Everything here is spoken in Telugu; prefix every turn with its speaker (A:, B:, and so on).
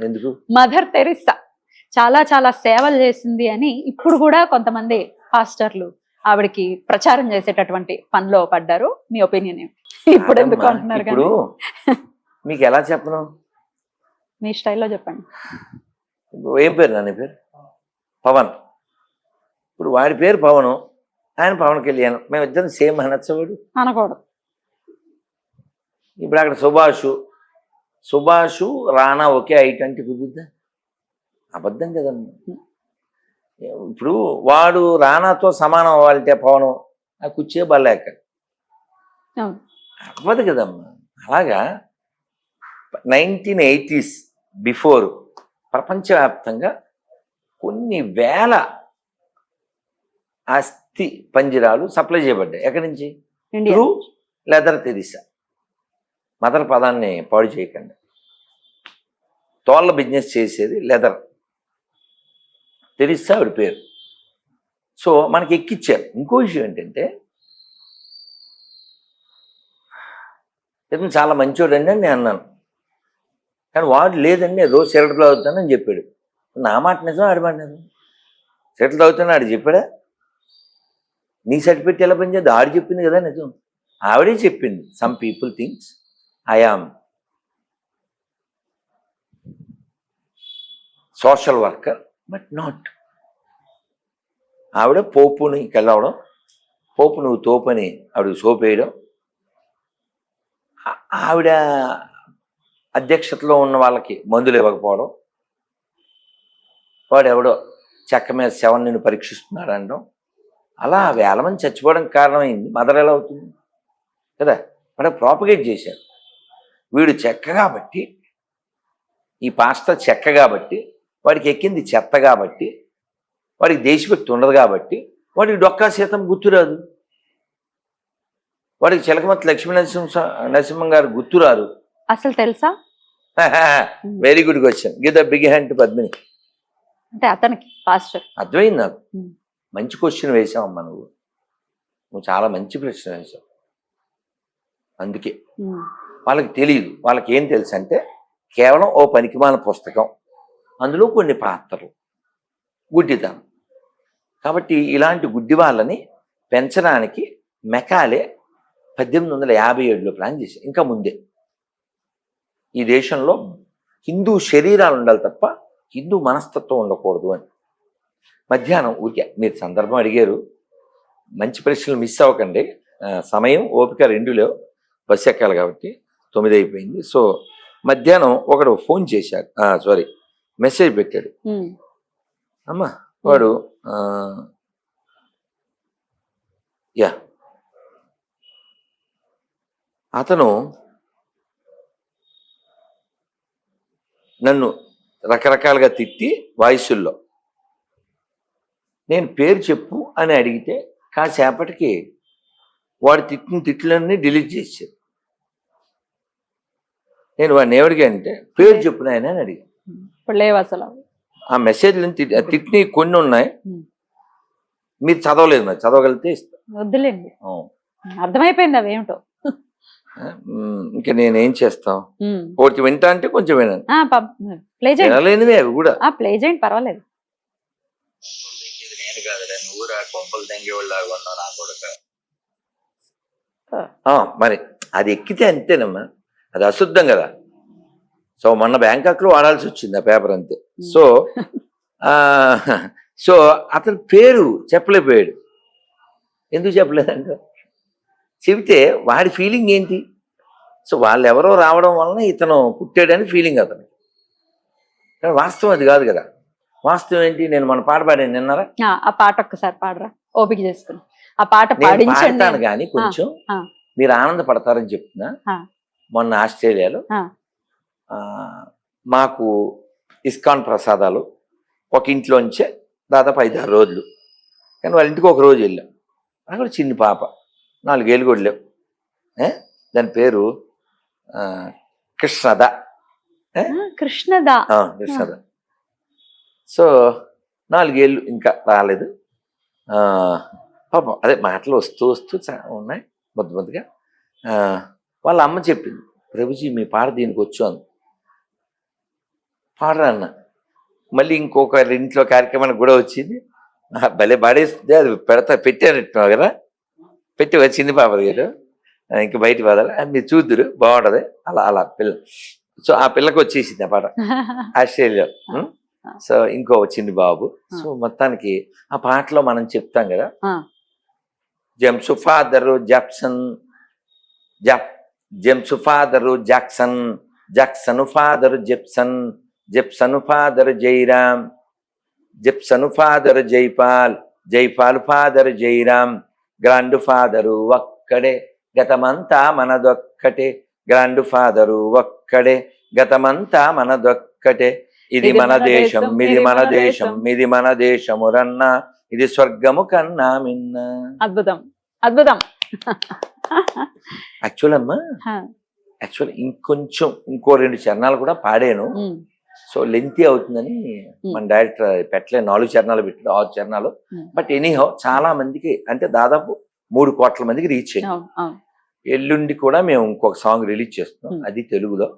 A: ఎందుకు?
B: మదర్ తెరిస్సా చాలా చాలా సేవలు చేసింది అని ఇప్పుడు కూడా కొంతమంది పాస్టర్లు ఆవిడకి ప్రచారం చేసేటటువంటి పనిలో పడ్డారు. మీ ఒపీనియన్ ఏంటి? ఇప్పుడు ఎందుకు అంటున్నారు?
A: ఇప్పుడు మీకు ఎలా చెప్పను?
B: మీ స్టైల్లో చెప్పండి.
A: ఏం పేరు నాన్న పేరు? పవన్. ఇప్పుడు వాడి పేరు పవను, ఆయన పవన్ కళ్యాణ్, మేము ఇద్దరం సేమ్ అనొచ్చవాడు
B: అనకూడదు.
A: ఇప్పుడు అక్కడ సుభాషు రానా ఒకే హైట్ అంటే కుదురుద్దా? అబద్ధం కదమ్మా. ఇప్పుడు వాడు రానాతో సమానం అవ్వాలంటే పవను ఆ కుర్చీ బల్లేక అవ్వదు కదమ్మా. అలాగా 1980s బిఫోర్ ప్రపంచవ్యాప్తంగా కొన్ని వేల అస్థి పంజరాలు సప్లై చేయబడ్డాయి. ఎక్కడి నుంచి? Through leather Teresa. మదర్ పదాన్ని పాడు చేయకండి. తోళ్ళ బిజినెస్ చేసేది లెదర్ తెరిసా ఆవిడ పేరు. సో మనకి ఎక్కిచ్చారు. ఇంకో విషయం ఏంటంటే ఇతను చాలా మంచోడండి అని నేను అన్నాను, కానీ వాడు లేదండి రోజు సిగరెట్లు తాగుతానని చెప్పాడు. నా మాట నిజం, ఆడి మాట నిజం. సిగరెట్లు తాగుతాను ఆడు చెప్పాడా? నీ సర్టిఫికెట్ ఎలా పనిచేద్దు? ఆడు చెప్పింది కదా నిజం. ఆవిడే చెప్పింది some people thinks I am social worker but not. ఆవిడ పోపుని వెళ్ళవడం, పోపు నువ్వు తోపని ఆవిడకి సోపేయడం, ఆవిడ అధ్యక్షతలో ఉన్న వాళ్ళకి మందులు ఇవ్వకపోవడం, వాడెవడో చెక్క మీద శవం నిన్ను పరీక్షిస్తున్నాడు అనడం, అలా వేల మంది చచ్చిపోవడానికి కారణమైంది. మదర్ ఎలా అవుతుంది కదా? వాడు ప్రాపగేట్ చేశారు. వీడు చెక్క కాబట్టి, ఈ పాస్టర్ చెక్క కాబట్టి, వాడికి ఎక్కింది చెత్త కాబట్టి, వాడికి దేశభక్తి ఉండదు కాబట్టి, వాడికి డొక్కా సీతం గుర్తురాదు, వాడికి చిలకమతి లక్ష్మీ నరసింహం గారు గుర్తురారు.
B: అసలు తెలుసా?
A: Very good question. Give the big hand to Padmini.
B: అంటే అతనికి పాస్టర్
A: అర్థమైంది నాకు. మంచి క్వశ్చన్ వేసావమ్మా నువ్వు చాలా మంచి ప్రశ్న వేసావు. అందుకే వాళ్ళకి తెలియదు. వాళ్ళకి ఏం తెలుసు అంటే కేవలం ఓ పనికిమాల పుస్తకం, అందులో కొన్ని పాత్రలు, గుడ్డితనం. కాబట్టి ఇలాంటి గుడ్డి వాళ్ళని పెంచడానికి మెకాలే 1857లో ప్లాన్ చేశారు. ఇంకా ముందే ఈ దేశంలో హిందూ శరీరాలు ఉండాలి తప్ప హిందూ మనస్తత్వం ఉండకూడదు అని. మధ్యాహ్నం ఊరికే మీరు సందర్భం అడిగారు, మంచి ప్రశ్నలు మిస్ అవ్వకండి. సమయం ఓపిక రెండు లేవు, బస్సు ఎక్కాలి కాబట్టి 9 అయిపోయింది. సో మధ్యాహ్నం ఒకడు ఫోన్ చేశాడు, సారీ మెసేజ్ పెట్టాడు. అమ్మా వాడు అతను నన్ను రకరకాలుగా తిట్టి వాయిస్సుల్లో, నేను పేరు చెప్పు అని అడిగితే కాసేపటికి వాడు తిట్టిన తిట్లన్నీ డిలీట్ చేశారు. నేను వాడిని ఏమడిగా అంటే పేరు చెప్పు నాయన అని అడిగా.
B: అసలు
A: ఆ మెసేజ్లు తిట్టిన కొన్ని ఉన్నాయి, మీరు చదవలేదు, మరి చదవగలిగితే ఇస్తా.
B: వద్దులేండి, అర్థమైపోయింది అవేమిటో.
A: ఇంకా నేనేం చేస్తాం? ఒకటి వింటా అంటే కొంచెం వినండి, వినలేనివే అవి కూడా.
B: ప్లే చేయండి, పర్వాలేదు.
A: మరి అది ఎక్కితే అంతేనమ్మా, అది అశుద్ధం కదా. సో మొన్న బ్యాంకాక్లో వాడాల్సి వచ్చింది ఆ పేపర్, అంతే. సో సో అతని పేరు చెప్పలేకపోయాడు. ఎందుకు చెప్పలేదంటే చెబితే వాడి ఫీలింగ్ ఏంటి? సో వాళ్ళు ఎవరో రావడం వలన ఇతను పుట్టాడని ఫీలింగ్ అతను. కానీ వాస్తవం అది కాదు కదా. వాస్తవం ఏంటి? నేను మన పాట పాడాను నిన్నారా?
B: ఆ పాట ఒక్కసారి పాడరా, ఓపిక చేసుకుని. ఆ పాట పాడించాను
A: కానీ కొంచెం మీరు ఆనందపడతారని చెప్తున్నా. మొన్న ఆస్ట్రేలియాలో మాకు ఇస్కాన్ ప్రసాదాలు ఒక ఇంట్లోంచే దాదాపు 5-6 రోజులు, కానీ వాళ్ళ ఇంటికి ఒక రోజు వెళ్ళాం. అక్కడ చిన్న పాప 4 ఏళ్ళు కూడా లేవు. దాని పేరు కృష్ణద.
B: కృష్ణద.
A: సో 4 ఏళ్ళు ఇంకా రాలేదు పాపం. అదే మాటలు వస్తూ ఉన్నాయి ముద్దుగా. వాళ్ళ అమ్మ చెప్పింది, ప్రభుజీ మీ పాట దీనికి వచ్చు అంది. పాడరా అన్న. మళ్ళీ ఇంకొక ఇంట్లో కార్యక్రమానికి కూడా వచ్చింది. భలే పాడేస్తుంది, అది పెట్టారంటున్నావు కదా, పెట్టి వచ్చింది పాప గారు, ఇంక బయట పాదాలి మీరు చూద్దురు బాగుంటది అలా అలా పిల్ల. సో ఆ పిల్లకి వచ్చేసింది ఆ పాట ఆస్ట్రేలియా. సో ఇంకో చిన్ని బాబు. సో మొత్తానికి ఆ పాటలో మనం చెప్తాం కదా, James father Jackson, James father Jackson, Jackson father Jepson, Jepson father Jairam, Jepson father Jaipal, Jaipal father Jairam, grandfather ఒక్కడే గతమంతా మనదొక్కటే, గ్రాండ్ ఫాదరు ఒక్కడే గతమంతా మనదొక్కటే, ఇది మన దేశం ఇది మన దేశం ఇది మన దేశమురన్నా, ఇది స్వర్గము కన్నా మిన్న.
B: అద్భుతం అద్భుతం.
A: యాక్చువల్ ఇంకో 2 చరణాలు కూడా పాడాను. సో లెంతీ అవుతుందని మన డైరెక్టర్ పెట్టలేదు, 4 చరణాలు పెట్టాడు, 6 చరణాలు. బట్ ఎనీహౌ చాలా మందికి, అంటే దాదాపు 3 కోట్ల మందికి రీచ్ అయ్యింది. ఎల్లుండి కూడా మేము ఇంకొక సాంగ్ రిలీజ్ చేస్తున్నాం, అది తెలుగులో.